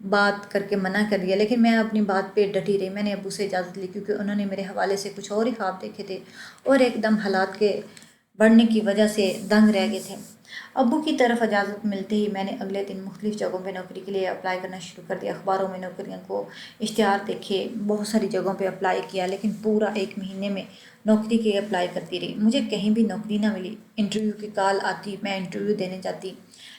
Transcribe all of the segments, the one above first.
بات کر کے منع کر دیا، لیکن میں اپنی بات پہ ڈٹی رہی۔ میں نے ابو سے اجازت لی کیونکہ انہوں نے میرے حوالے سے کچھ اور ہی خواب دیکھے تھے اور ایک دم حالات کے بڑھنے کی وجہ سے دنگ رہ گئے تھے۔ ابو کی طرف اجازت ملتے ہی میں نے اگلے دن مختلف جگہوں پہ نوکری کے لیے اپلائی کرنا شروع کر دیا۔ اخباروں میں نوکریوں کو اشتہار دیکھے، بہت ساری جگہوں پہ اپلائی کیا، لیکن پورا ایک مہینے میں نوکری کے لیے اپلائی کرتی رہی۔ مجھے کہیں بھی نوکری نہ ملی۔ انٹرویو کی کال آتی، میں انٹرویو دینے جاتی،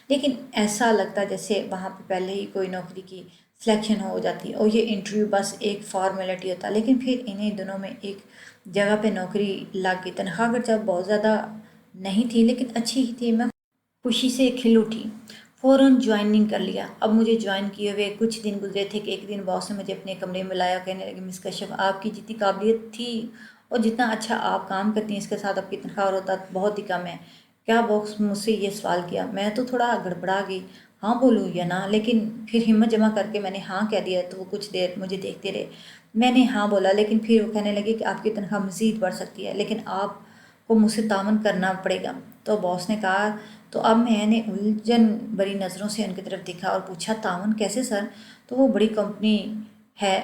لیکن ایسا لگتا جیسے وہاں پہ پہلے ہی کوئی نوکری کی سلیکشن ہو جاتی اور یہ انٹرویو بس ایک فارمیلٹی ہوتا۔ لیکن پھر انہیں دنوں میں ایک جگہ پہ نوکری لگ گئی۔ تنخواہ اگرچہ بہت زیادہ نہیں تھی لیکن اچھی ہی تھی۔ میں خوشی سے کھل اٹھی، فوراً جوائننگ کر لیا۔ اب مجھے جوائن کیے ہوئے کچھ دن گزرے تھے کہ ایک دن باس نے مجھے اپنے کمرے میں لایا، کہنے لگے مس کشف، آپ کی جتنی قابلیت تھی اور جتنا اچھا آپ کام کرتی ہیں اس کے ساتھ آپ کی تنخواہ اور ہوتا بہت ہی کم ہے۔ کیا باس مجھ سے یہ سوال کیا؟ میں تو تھوڑا گڑبڑا گئی، ہاں بولوں یا نہ، لیکن پھر ہمت جمع کر کے میں نے ہاں کہہ دیا۔ تو وہ کچھ دیر مجھے دیکھتے رہے۔ میں نے ہاں بولا، لیکن پھر وہ کہنے لگے کہ آپ کی تنخواہ مزید بڑھ سکتی ہے، لیکن آپ کو مجھ سے تعاون کرنا پڑے گا۔ تو باس نے کہا، تو اب میں نے الجھن بھری نظروں سے ان کی طرف دیکھا اور پوچھا، تعاون کیسے سر؟ تو وہ بڑی کمپنی ہے۔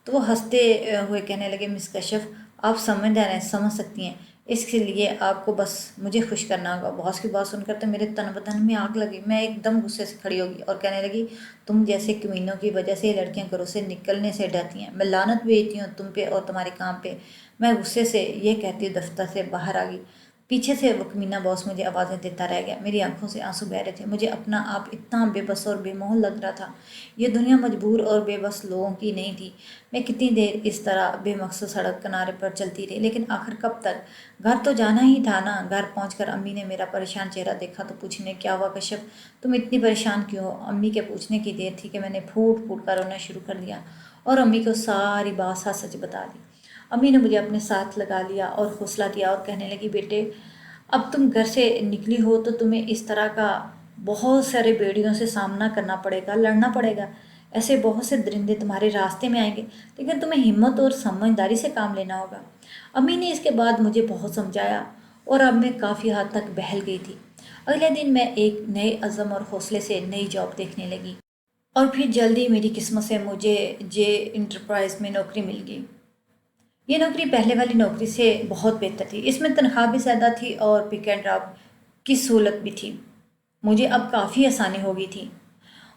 تو وہ ہنستے ہوئے کہنے لگے مس کشف، آپ سمجھدار ہیں، سمجھ سکتی ہیں، اس کے لیے آپ کو بس مجھے خوش کرنا ہوگا۔ باس کی بات سن کر تو میرے تن بدن میں آگ لگی۔ میں ایک دم غصے سے کھڑی ہوگی اور کہنے لگی، تم جیسے کمینوں کی وجہ سے لڑکیاں گھروں سے نکلنے سے ڈرتی ہیں، میں لعنت بھیجتی ہوں تم پہ اور تمہارے کام پہ۔ میں غصے سے یہ کہتی دفتر سے باہر آ گئی۔ پیچھے سے وہ کمینہ باس مجھے آوازیں دیتا رہ گیا۔ میری آنکھوں سے آنسو بہہ رہے تھے۔ مجھے اپنا آپ اتنا بے بس اور بے مول لگ رہا تھا۔ یہ دنیا مجبور اور بے بس لوگوں کی نہیں تھی۔ میں کتنی دیر اس طرح بے مقصد سڑک کنارے پر چلتی رہی، لیکن آخر کب تک؟ گھر تو جانا ہی تھا نا۔ گھر پہنچ کر امی نے میرا پریشان چہرہ دیکھا تو پوچھنے، کیا ہوا کشف، تم اتنی پریشان کیوں ہو؟ امی کے پوچھنے کی دیر تھی کہ میں نے پھوٹ پھوٹ کر رونا شروع کر دیا اور امی کو ساری بات سچ سچ بتا دی۔ امی نے مجھے اپنے ساتھ لگا لیا اور حوصلہ دیا اور کہنے لگی، بیٹے اب تم گھر سے نکلی ہو تو تمہیں اس طرح کا بہت سارے بیڑیوں سے سامنا کرنا پڑے گا، لڑنا پڑے گا۔ ایسے بہت سے درندے تمہارے راستے میں آئیں گے، لیکن تمہیں ہمت اور سمجھداری سے کام لینا ہوگا۔ امی نے اس کے بعد مجھے بہت سمجھایا اور اب میں کافی حد تک بہل گئی تھی۔ اگلے دن میں ایک نئے عزم اور حوصلے سے نئی جاب دیکھنے لگی اور پھر جلدی میری قسمت سے مجھے جے انٹرپرائز میں نوکری مل گئی۔ یہ نوکری پہلے والی نوکری سے بہت بہتر تھی۔ اس میں تنخواہ بھی زیادہ تھی اور پک اینڈ ڈراپ کی سہولت بھی تھی۔ مجھے اب کافی آسانی ہو گئی تھی۔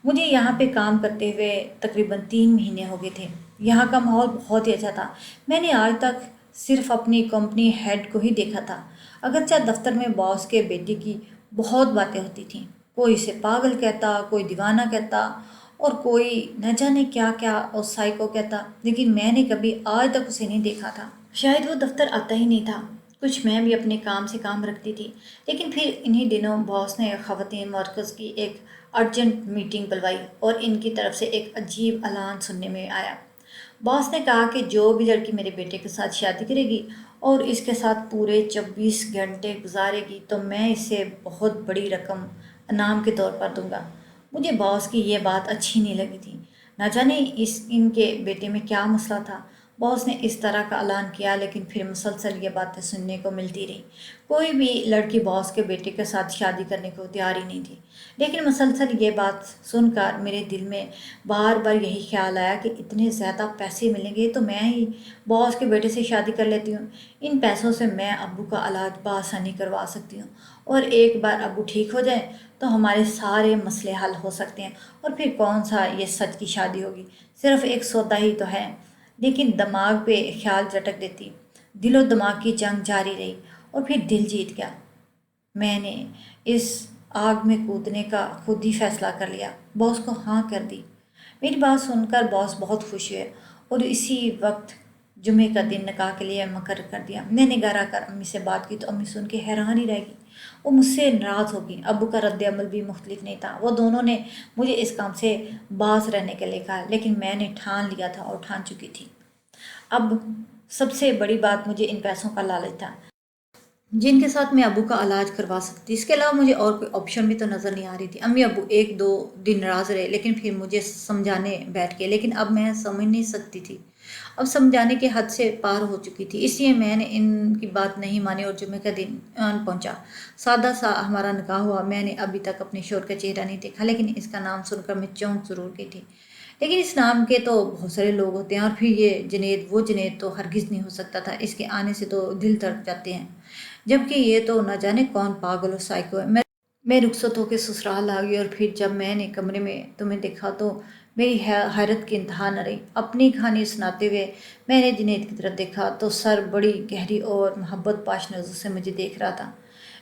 مجھے یہاں پہ کام کرتے ہوئے تقریباً 3 مہینے ہو گئے تھے۔ یہاں کا ماحول بہت ہی اچھا تھا۔ میں نے آج تک صرف اپنی کمپنی ہیڈ کو ہی دیکھا تھا، اگرچہ دفتر میں باس کے بیٹے کی بہت باتیں ہوتی تھیں۔ کوئی اسے پاگل کہتا، کوئی دیوانہ کہتا اور کوئی نہ جانے کیا کیا اور سائیکو کہتا، لیکن میں نے کبھی آج تک اسے نہیں دیکھا تھا۔ شاید وہ دفتر آتا ہی نہیں تھا۔ کچھ میں بھی اپنے کام سے کام رکھتی تھی، لیکن پھر انہی دنوں باس نے خواتین مرکز کی ایک ارجنٹ میٹنگ بلوائی اور ان کی طرف سے ایک عجیب اعلان سننے میں آیا۔ باس نے کہا کہ جو بھی لڑکی میرے بیٹے کے ساتھ شادی کرے گی اور اس کے ساتھ پورے 24 گھنٹے گزارے گی تو میں اسے بہت بڑی رقم انعام کے طور پر دوں گا۔ مجھے باس کی یہ بات اچھی نہیں لگی تھی۔ نہ جانے ان کے بیٹے میں کیا مسئلہ تھا۔ باس نے اس طرح کا اعلان کیا، لیکن پھر مسلسل یہ باتیں سننے کو ملتی رہی۔ کوئی بھی لڑکی باس کے بیٹے کے ساتھ شادی کرنے کو تیار ہی نہیں تھی، لیکن مسلسل یہ بات سن کر میرے دل میں بار بار یہی خیال آیا کہ اتنے زیادہ پیسے ملیں گے تو میں ہی باس کے بیٹے سے شادی کر لیتی ہوں۔ ان پیسوں سے میں ابو کا علاج بآسانی کروا سکتی ہوں اور ایک بار ابو ٹھیک ہو جائیں تو ہمارے سارے مسئلے حل ہو سکتے ہیں، اور پھر کون سا یہ سچ کی شادی ہوگی، صرف ایک سودا ہی تو ہے۔ لیکن دماغ پہ خیال جھٹک دیتی، دل و دماغ کی جنگ جاری رہی اور پھر دل جیت گیا۔ میں نے اس آگ میں کودنے کا خود ہی فیصلہ کر لیا، باس کو ہاں کر دی۔ میری بات سن کر باس بہت خوش ہوئے اور اسی وقت جمعے کا دن نکاح کے لیے مقرر کر دیا۔ میں نے گھر آ کر امی سے بات کی تو امی سن کے حیران ہی رہ گئی۔ وہ مجھ سے ناراض ہو گئی۔ ابو کا رد عمل بھی مختلف نہیں تھا۔ وہ دونوں نے مجھے اس کام سے باز رہنے کے لیے کہا، لیکن میں نے ٹھان لیا تھا اور ٹھان چکی تھی۔ اب سب سے بڑی بات مجھے ان پیسوں کا لالچ تھا جن کے ساتھ میں ابو کا علاج کروا سکتی۔ اس کے علاوہ مجھے اور کوئی آپشن بھی تو نظر نہیں آ رہی تھی۔ امی ابو 1-2 دن ناراض رہے، لیکن پھر مجھے سمجھانے بیٹھ گئے، لیکن اب میں سمجھ نہیں سکتی تھی۔ اب سمجھانے کے حد سے پار ہو چکی تھی، اس لیے میں نے ان کی بات نہیں مانی اور جمعے کا دن آن پہنچا۔ سادہ سا ہمارا نکاح ہوا۔ میں نے ابھی تک اپنے شوہر کا چہرہ نہیں دیکھا، لیکن اس کا نام سن کر میں چونک ضرور گئی تھی۔ لیکن اس نام کے تو بہت سارے لوگ ہوتے ہیں، اور پھر یہ جنید وہ جنید تو ہرگز نہیں ہو سکتا تھا، اس کے آنے سے تو دل دھڑک جاتے ہیں، جبکہ یہ تو نہ جانے کون پاگل اور سائیکو ہے۔ میں رخصت ہو کے سسرال آ گئی، اور پھر جب میں نے کمرے میں تمہیں دیکھا تو میری حیرت کی انتہا نہ رہی۔ اپنی کہانی سناتے ہوئے میں نے جنید کی طرف دیکھا تو سر بڑی گہری اور محبت پاش نظر سے مجھے دیکھ رہا تھا۔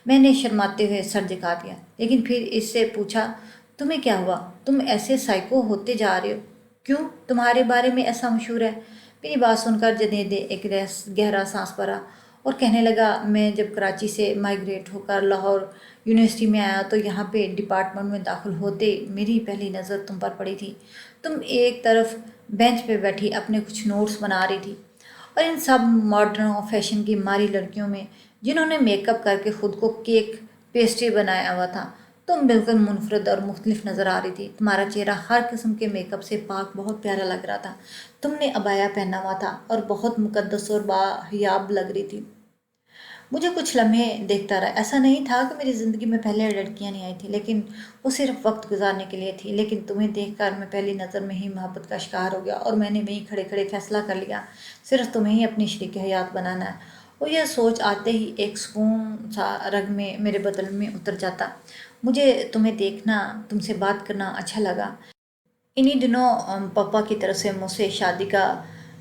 میں نے شرماتے ہوئے سر جھکا دیا، لیکن پھر اس سے پوچھا، تمہیں کیا ہوا؟ تم ایسے سائیکو ہوتے جا رہے ہو، کیوں؟ تمہارے بارے میں ایسا مشہور ہے؟ میری بات سن کر جنید نے ایک گہرا سانس بھرا اور کہنے لگا، میں جب کراچی سے مائیگریٹ ہو کر لاہور یونیورسٹی میں آیا تو یہاں پہ ڈپارٹمنٹ میں داخل ہوتے میری پہلی نظر تم پر پڑی تھی۔ تم ایک طرف بینچ پہ بیٹھی اپنے کچھ نوٹس بنا رہی تھی، اور ان سب ماڈرن اور فیشن کی ماری لڑکیوں میں جنہوں نے میک اپ کر کے خود کو کیک پیسٹری بنایا ہوا تھا، تم بالکل منفرد اور مختلف نظر آ رہی تھی۔ تمہارا چہرہ ہر قسم کے میک اپ سے پاک بہت پیارا لگ رہا تھا۔ تم نے عبایا پہنا ہوا تھا اور بہت مقدس اور باحجاب لگ رہی تھی۔ مجھے کچھ لمحے دیکھتا رہا۔ ایسا نہیں تھا کہ میری زندگی میں پہلے لڑکیاں نہیں آئی تھیں، لیکن وہ صرف وقت گزارنے کے لیے تھی۔ لیکن تمہیں دیکھ کر میں پہلی نظر میں ہی محبت کا شکار ہو گیا، اور میں نے وہیں کھڑے کھڑے فیصلہ کر لیا، صرف تمہیں ہی اپنی شریک حیات بنانا ہے۔ اور یہ سوچ آتے ہی ایک سکون سا رگ میں میرے بدن میں اتر جاتا۔ مجھے تمہیں دیکھنا، تم سے بات کرنا اچھا لگا۔ انہی دنوں پاپا کی طرف سے مجھ سے شادی کا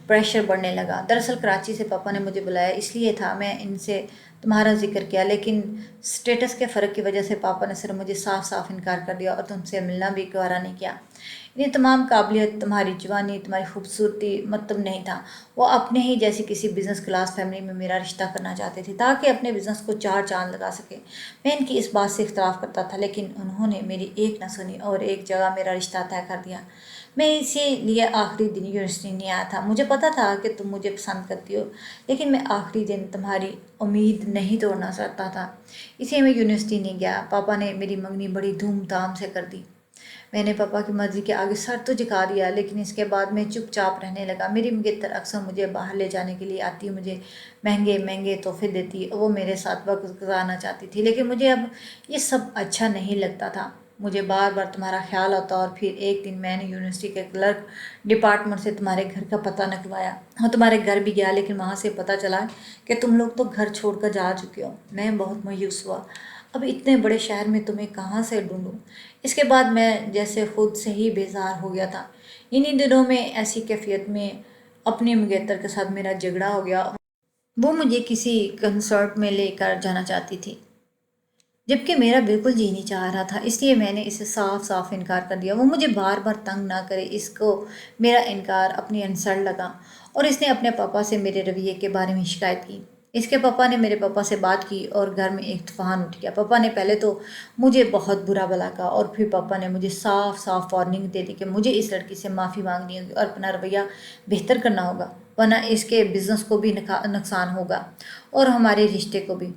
پریشر بڑھنے لگا۔ دراصل کراچی سے پاپا نے مجھے بلایا اس لیے تھا، میں ان سے تمہارا ذکر کیا، لیکن سٹیٹس کے فرق کی وجہ سے پاپا نے صرف مجھے صاف صاف انکار کر دیا اور تم سے ملنا بھی گوارا نہیں کیا۔ انہیں تمام قابلیت، تمہاری جوانی، تمہاری خوبصورتی مطلب نہیں تھا۔ وہ اپنے ہی جیسی کسی بزنس کلاس فیملی میں میرا رشتہ کرنا چاہتے تھے تاکہ اپنے بزنس کو چار چاند لگا سکے۔ میں ان کی اس بات سے اختلاف کرتا تھا، لیکن انہوں نے میری ایک نہ سنی اور ایک جگہ میرا رشتہ طے کر دیا۔ میں اسی لیے آخری دن یونیورسٹی نہیں آیا تھا۔ مجھے پتا تھا کہ تم مجھے پسند کرتی ہو، لیکن میں آخری دن تمہاری امید نہیں توڑنا چاہتا تھا، اس لیے میں یونیورسٹی نہیں گیا۔ پاپا نے میری منگنی بڑی دھوم دھام سے کر دی۔ میں نے پاپا کی مرضی کے آگے سر تو جھکا دیا، لیکن اس کے بعد میں چپ چاپ رہنے لگا۔ میری مگیتر اکثر مجھے باہر لے جانے کے لیے آتی، مجھے مہنگے مہنگے تحفے دیتی، وہ میرے ساتھ وقت گزارنا چاہتی تھی، لیکن مجھے اب یہ سب اچھا نہیں لگتا تھا۔ مجھے بار بار تمہارا خیال آتا، اور پھر ایک دن میں نے یونیورسٹی کے کلرک ڈپارٹمنٹ سے تمہارے گھر کا پتہ نکلوایا اور تمہارے گھر بھی گیا، لیکن وہاں سے پتہ چلا کہ تم لوگ تو گھر چھوڑ کر جا چکے ہو۔ میں بہت مایوس ہوا۔ اب اتنے بڑے شہر میں تمہیں کہاں سے ڈھونڈوں؟ اس کے بعد میں جیسے خود سے ہی بیزار ہو گیا تھا۔ انہی دنوں میں ایسی کیفیت میں اپنی مگیتر کے ساتھ میرا جھگڑا ہو گیا۔ وہ مجھے کسی کنسرٹ میں لے کر جانا چاہتی تھی، جبکہ میرا بالکل جی نہیں چاہ رہا تھا، اس لیے میں نے اسے صاف صاف انکار کر دیا۔ وہ مجھے بار بار تنگ نہ کرے، اس کو میرا انکار اپنی انسلٹ لگا، اور اس نے اپنے پاپا سے میرے رویے کے بارے میں شکایت کی۔ اس کے پاپا نے میرے پاپا سے بات کی اور گھر میں ایک طوفان اٹھ گیا۔ پاپا نے پہلے تو مجھے بہت برا بھلا کہا، اور پھر پاپا نے مجھے صاف صاف وارننگ دے دی کہ مجھے اس لڑکی سے معافی مانگنی ہوگی اور اپنا رویہ بہتر کرنا ہوگا، ورنہ اس کے بزنس کو بھی نقصان ہوگا اور ہمارے رشتے کو بھی۔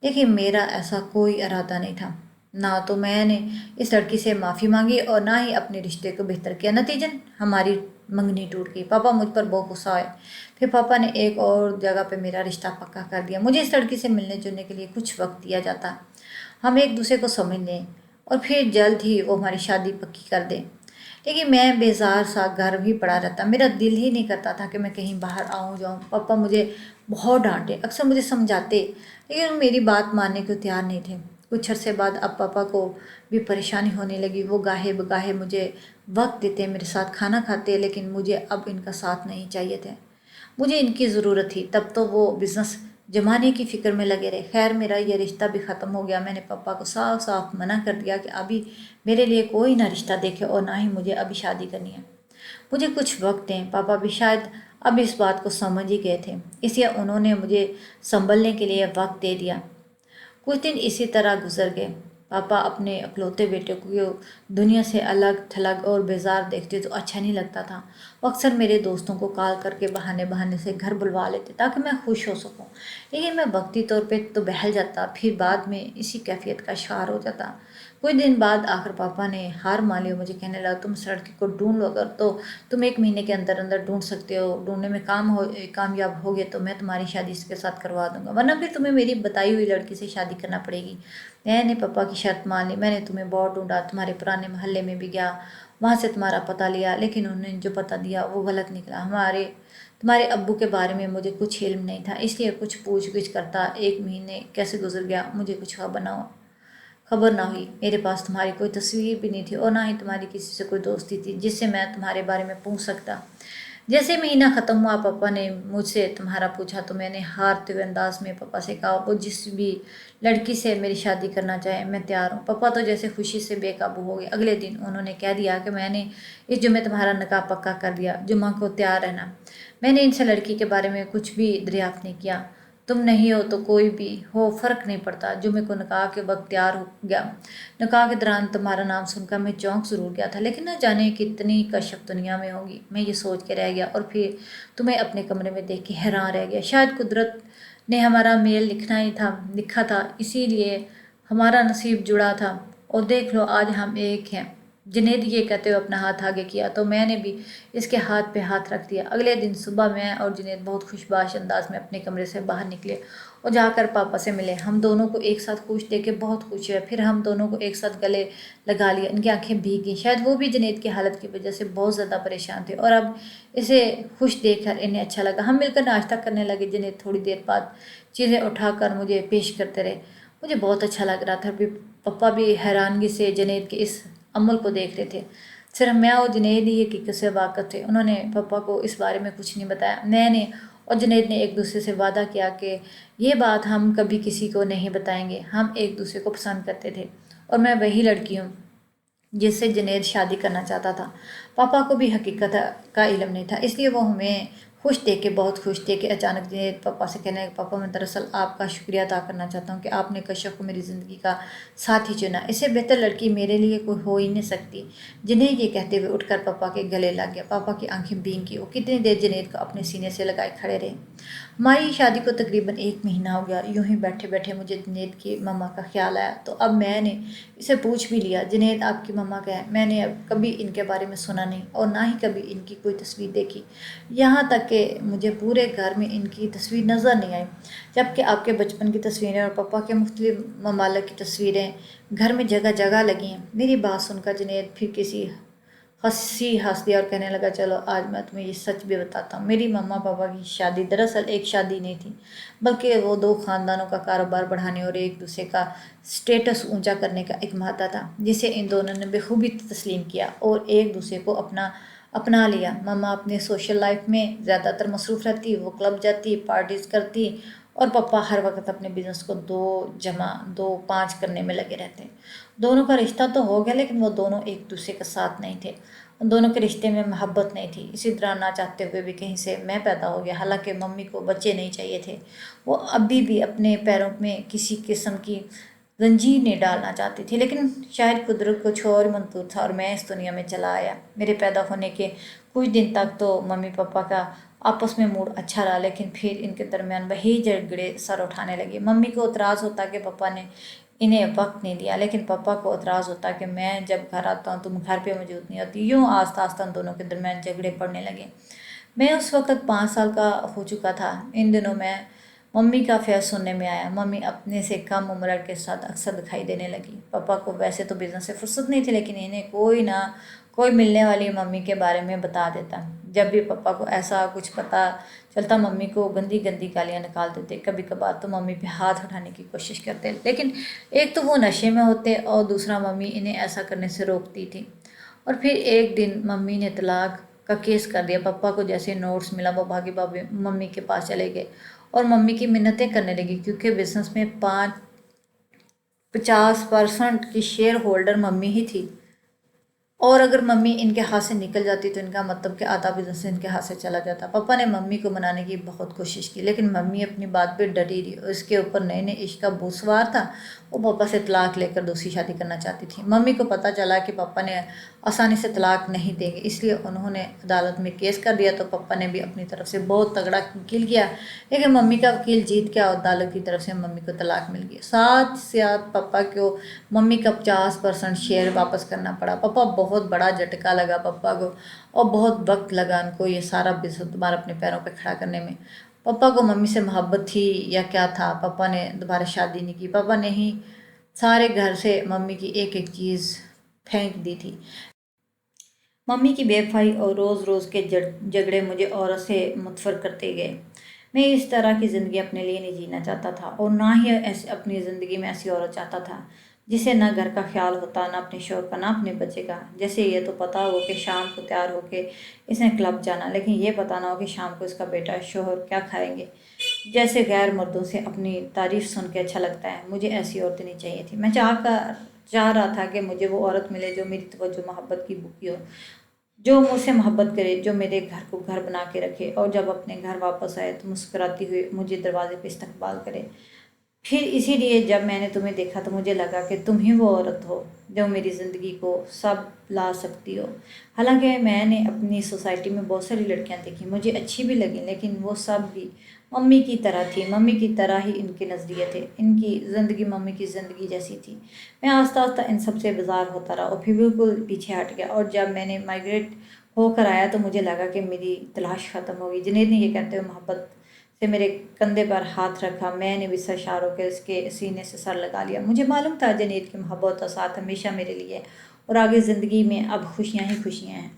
لیکن میرا ایسا کوئی ارادہ نہیں تھا۔ نہ تو میں نے اس لڑکی سے معافی مانگی اور نہ ہی اپنے رشتے کو بہتر کیا۔ نتیجن ہماری منگنی ٹوٹ گئی۔ پاپا مجھ پر بہت غصہ آئے۔ پھر پاپا نے ایک اور جگہ پہ میرا رشتہ پکا کر دیا۔ مجھے اس لڑکی سے ملنے جلنے کے لیے کچھ وقت دیا جاتا، ہم ایک دوسرے کو سمجھ لیں اور پھر جلد ہی وہ ہماری شادی پکی کر دیں۔ لیکن میں بیزار سا گھر ہی پڑا رہتا، میرا دل ہی نہیں کرتا تھا کہ میں کہیں باہر آؤں جاؤں۔ پاپا مجھے بہت ڈانٹے، اکثر مجھے سمجھاتے، لیکن وہ میری بات ماننے کو تیار نہیں تھے۔ کچھ عرصے بعد اب پاپا کو بھی پریشانی ہونے لگی۔ وہ گاہے بگاہے مجھے وقت دیتے، میرے ساتھ کھانا کھاتے، لیکن مجھے اب ان کا ساتھ نہیں چاہیے تھے، مجھے ان کی ضرورت تھی۔ تب تو وہ بزنس جمانے کی فکر میں لگے رہے۔ خیر میرا یہ رشتہ بھی ختم ہو گیا۔ میں نے پاپا کو صاف صاف منع کر دیا کہ ابھی میرے لیے کوئی نہ رشتہ دیکھے اور نہ ہی مجھے ابھی شادی کرنی ہے، مجھے کچھ وقت دیں۔ پاپا بھی شاید اب اس بات کو سمجھ ہی گئے تھے، اس لیے انہوں نے مجھے سنبھلنے کے لیے وقت دے دیا۔ کچھ دن اسی طرح گزر گئے۔ پاپا اپنے اکلوتے بیٹے کو دنیا سے الگ تھلگ اور بیزار دیکھتے تو اچھا نہیں لگتا تھا۔ وہ اکثر میرے دوستوں کو کال کر کے بہانے بہانے سے گھر بلوا لیتے تاکہ میں خوش ہو سکوں، لیکن میں وقتی طور پہ تو بہل جاتا، پھر بعد میں اسی کیفیت کا شکار ہو جاتا۔ کچھ دن بعد آخر پاپا نے ہار مان لی اور مجھے کہنے لگا، تم اس لڑکی کو ڈھونڈ لو، اگر تو تم ایک مہینے کے اندر اندر ڈھونڈ سکتے ہو، ڈھونڈنے میں کامیاب ہوگے تو میں تمہاری شادی اس کے ساتھ کروا دوں گا، ورنہ پھر تمہیں میری بتائی ہوئی لڑکی سے شادی کرنا پڑے گی۔ میں نے پاپا کی شرط مان لی۔ میں نے تمہیں بہت ڈھونڈا، تمہارے پرانے محلے میں بھی گیا وہاں سے تمہارا پتہ لیا، لیکن انہوں نے جو پتہ دیا وہ غلط نکلا۔ تمہارے ابو کے بارے میں مجھے کچھ علم نہیں تھا، اس لیے کچھ پوچھ گچھ کرتا 1 مہینے کیسے گزر گیا مجھے کچھ خبر نہ ہوئی۔ میرے پاس تمہاری کوئی تصویر بھی نہیں تھی اور نہ ہی تمہاری کسی سے کوئی دوستی تھی جس سے میں تمہارے بارے میں پوچھ سکتا۔ جیسے مہینہ ختم ہوا پاپا نے مجھ سے تمہارا پوچھا تو میں نے ہارتے ہوئے انداز میں پاپا سے کہا وہ جس بھی لڑکی سے میری شادی کرنا چاہے میں تیار ہوں۔ پاپا تو جیسے خوشی سے بے قابو ہو گئے۔ اگلے دن انہوں نے کہہ دیا کہ میں نے اس جمعے تمہارا نکاح پکا کر دیا، جمعہ کو تیار رہنا۔ میں نے ان سے لڑکی کے بارے میں کچھ بھی دریافت نہیں کیا، تم نہیں ہو تو کوئی بھی ہو فرق نہیں پڑتا۔ جمعے کو نکاح کے وقت تیار ہو گیا۔ نکاح کے دوران تمہارا نام سن کر میں چونک ضرور گیا تھا، لیکن نہ جانے کتنی کشف دنیا میں ہوگی، میں یہ سوچ کے رہ گیا اور پھر تمہیں اپنے کمرے میں دیکھ کے حیران رہ گیا۔ شاید قدرت نے ہمارا میل لکھا تھا، اسی لیے ہمارا نصیب جڑا تھا، اور دیکھ لو آج ہم ایک ہیں۔ جنید یہ کہتے ہوئے اپنا ہاتھ آگے کیا تو میں نے بھی اس کے ہاتھ پہ ہاتھ رکھ دیا۔ اگلے دن صبح میں اور جنید بہت خوشباش انداز میں اپنے کمرے سے باہر نکلے اور جا کر پاپا سے ملے۔ ہم دونوں کو ایک ساتھ خوش دیکھ کے بہت خوش ہوئے، پھر ہم دونوں کو ایک ساتھ گلے لگا لیا۔ ان کی آنکھیں بھیگ گئیں، شاید وہ بھی جنید کی حالت کی وجہ سے بہت زیادہ پریشان تھے، اور اب اسے خوش دیکھ کر انہیں اچھا لگا۔ ہم مل کر ناشتہ کرنے لگے۔ جنید تھوڑی دیر بعد چیزیں اٹھا کر مجھے پیش کرتے رہے، مجھے بہت اچھا لگ رہا تھا۔ پپا بھی حیرانگی سے جنید کے اس عمل کو دیکھ رہے تھے۔ صرف میں اور جنید ہی حقیقت سے واقف تھے۔ انہوں نے پپا کو اس بارے میں کچھ نہیں بتایا۔ میں نے اور جنید نے ایک دوسرے سے وعدہ کیا کہ یہ بات ہم کبھی کسی کو نہیں بتائیں گے۔ ہم ایک دوسرے کو پسند کرتے تھے، اور میں وہی لڑکی ہوں جس سے جنید شادی کرنا چاہتا تھا۔ پاپا کو بھی حقیقت کا علم نہیں تھا، اس لیے وہ ہمیں خوش دیکھ کے بہت خوش تھے کہ اچانک جنید پاپا سے کہنے لگا پاپا میں دراصل آپ کا شکریہ ادا کرنا چاہتا ہوں کہ آپ نے کشف کو میری زندگی کا ساتھی چنا، اس سے بہتر لڑکی میرے لیے کوئی ہو ہی نہیں سکتی۔ جنید یہ کہتے ہوئے اٹھ کر پاپا کے گلے لگ گیا۔ پاپا کی آنکھیں بھیگ گئی، وہ کتنی دیر جنید کو اپنے سینے سے لگائے کھڑے رہے۔ ہماری شادی کو تقریباً 1 مہینہ ہو گیا۔ یوں ہی بیٹھے بیٹھے مجھے جنید کی ماما کا خیال آیا، تو اب میں نے اسے پوچھ بھی لیا جنید آپ کی ماما کیا ہے؟ میں نے اب کبھی ان کے بارے میں سنا نہیں اور نہ ہی کبھی ان کی کوئی تصویر دیکھی، یہاں تک کہ مجھے پورے گھر میں ان کی تصویر نظر نہیں آئی، جبکہ آپ کے بچپن کی تصویریں اور پاپا کے مختلف ممالک کی تصویریں گھر میں جگہ جگہ لگی ہیں۔ میری بات سن کر جنید پھر کسی ہنس دیا اور کہنے لگا چلو آج میں تمہیں یہ سچ بھی بتاتا ہوں۔ میری ماما پاپا کی شادی دراصل ایک شادی نہیں تھی، بلکہ وہ 2 خاندانوں کا کاروبار بڑھانے اور ایک دوسرے کا سٹیٹس اونچا کرنے کا ایک معاہدہ تھا، جسے ان دونوں نے بخوبی تسلیم کیا اور ایک دوسرے کو اپنا لیا۔ ماما اپنے سوشل لائف میں زیادہ تر مصروف رہتی، وہ کلب جاتی، پارٹیز کرتی، اور پپا ہر وقت اپنے بزنس کو 2+2=5 کرنے میں لگے رہتے۔ دونوں کا رشتہ تو ہو گیا، لیکن وہ دونوں ایک دوسرے کا ساتھ نہیں تھے، ان دونوں کے رشتے میں محبت نہیں تھی۔ اسی طرح نہ چاہتے ہوئے بھی کہیں سے میں پیدا ہو گیا، حالانکہ ممی کو بچے نہیں چاہیے تھے، وہ ابھی بھی اپنے پیروں میں کسی قسم کی زنجیر نہیں ڈالنا چاہتی تھی، لیکن شاید قدرت کو کچھ اور منظور تھا اور میں اس دنیا میں چلا آیا۔ میرے پیدا ہونے کے کچھ دن تک تو ممی پاپا کا آپس میں موڈ اچھا رہا، لیکن پھر ان کے درمیان وہی جھگڑے سر اٹھانے لگے۔ ممی کو اعتراض ہوتا کہ پاپا نے انہیں وقت نہیں دیا، لیکن پاپا کو اعتراض ہوتا کہ میں جب گھر آتا ہوں تم گھر پہ موجود نہیں ہوتی۔ یوں آہستہ آہستہ ان دونوں کے درمیان جھگڑے پڑنے لگے۔ میں اس وقت 5 سال کا ہو چکا تھا۔ ان دنوں میں ممی کا فیض سننے میں آیا۔ ممی اپنے سے کم عمر کے ساتھ اکثر دکھائی دینے لگی۔ پاپا کو ویسے تو بزنس سے فرصت نہیں تھی، لیکن انہیں کوئی نہ کوئی ملنے والی ممی کے بارے میں بتا دیتا۔ جب بھی پاپا کو ایسا کچھ پتہ چلتا ممی کو گندی گندی گالیاں نکال دیتے، کبھی کبھار تو ممی پہ ہاتھ اٹھانے کی کوشش کرتے، لیکن ایک تو وہ نشے میں ہوتے اور دوسرا ممی انہیں ایسا کرنے سے روکتی تھی۔ اور پھر ایک دن ممی نے طلاق کا کیس کر دیا۔ پاپا کو جیسے نوٹس ملا وہ بھاگے بھاگے ممی کے پاس چلے گئے اور ممی کی منتیں کرنے لگی، کیونکہ بزنس میں 50% کی شیئر ہولڈر ممی ہی تھی، اور اگر ممی ان کے ہاتھ سے نکل جاتی تو ان کا مطلب کہ آدھا بزنس ان کے ہاتھ سے چلا جاتا۔ پاپا نے ممی کو منانے کی بہت کوشش کی، لیکن ممی اپنی بات پہ ڈٹی رہی، اور اس کے اوپر نئے نئے عشق کا بھوت سوار تھا۔ وہ پاپا سے طلاق لے کر دوسری شادی کرنا چاہتی تھی۔ ممی کو پتہ چلا کہ پاپا نے آسانی سے طلاق نہیں دیں گے، اس لیے انہوں نے عدالت میں کیس کر دیا، تو پاپا نے بھی اپنی طرف سے بہت تگڑا وکیل کیا، لیکن ممی کا وکیل جیت گیا اور عدالت کی طرف سے ممی کو طلاق مل گئی۔ ساتھ ساتھ پاپا کو ممی کا 50% شیئر واپس کرنا پڑا۔ پاپا بہت بڑا جھٹکا لگا پاپا کو، اور بہت وقت لگا ان کو یہ سارا بزنس دوبارہ اپنے پیروں پہ کھڑا کرنے میں۔ پاپا کو ممی سے محبت تھی یا کیا تھا، پاپا نے دوبارہ شادی نہیں کی۔ پاپا نے ہی سارے گھر سے ممی کی ایک ایک چیز پھینک دی تھی۔ ممی کی بے وفائی اور روز روز کے جھگڑے مجھے عورت سے متفر کرتے گئے۔ میں اس طرح کی زندگی اپنے لیے نہیں جینا چاہتا تھا، اور نہ ہی اپنی زندگی میں ایسی عورت چاہتا تھا جسے نہ گھر کا خیال ہوتا، نہ اپنے شوہر کا، نہ اپنے بچے کا۔ جیسے یہ تو پتہ ہو کہ شام کو تیار ہو کے اس نے کلب جانا، لیکن یہ پتہ نہ ہو کہ شام کو اس کا بیٹا شوہر کیا کھائیں گے۔ جیسے غیر مردوں سے اپنی تعریف سن کے اچھا لگتا ہے، مجھے ایسی عورتیں نہیں چاہیے تھی۔ میں چاہ رہا تھا کہ مجھے وہ عورت ملے جو میری توجہ محبت کی بھوکی ہو، جو مجھ سے محبت کرے، جو میرے گھر کو گھر بنا کے رکھے، اور جب اپنے گھر واپس آئے تو مسکراتی ہوئی مجھے دروازے پہ استقبال کرے۔ پھر اسی لیے جب میں نے تمہیں دیکھا تو مجھے لگا کہ تم ہی وہ عورت ہو جو میری زندگی کو سب لا سکتی ہو۔ حالانکہ میں نے اپنی سوسائٹی میں بہت ساری لڑکیاں دیکھی، مجھے اچھی بھی لگیں، لیکن وہ سب بھی ممی کی طرح تھی، ممی کی طرح ہی ان کے نظریے تھے، ان کی زندگی ممی کی زندگی جیسی تھی۔ میں آہستہ آہستہ ان سب سے بیزار ہوتا رہا اور پھر بالکل پیچھے ہٹ گیا، اور جب میں نے مائگریٹ ہو کر آیا تو مجھے لگا کہ میری تلاش ختم ہوگی۔ جنید نے یہ کہتے ہوئے محبت سے میرے کندھے پر ہاتھ رکھا، میں نے بھی سرشار ہو کے اس کے سینے سے سر لگا لیا۔ مجھے معلوم تھا جنید کی محبت اور ساتھ ہمیشہ میرے لیے، اور آگے زندگی میں اب خوشیاں ہی خوشیاں ہیں۔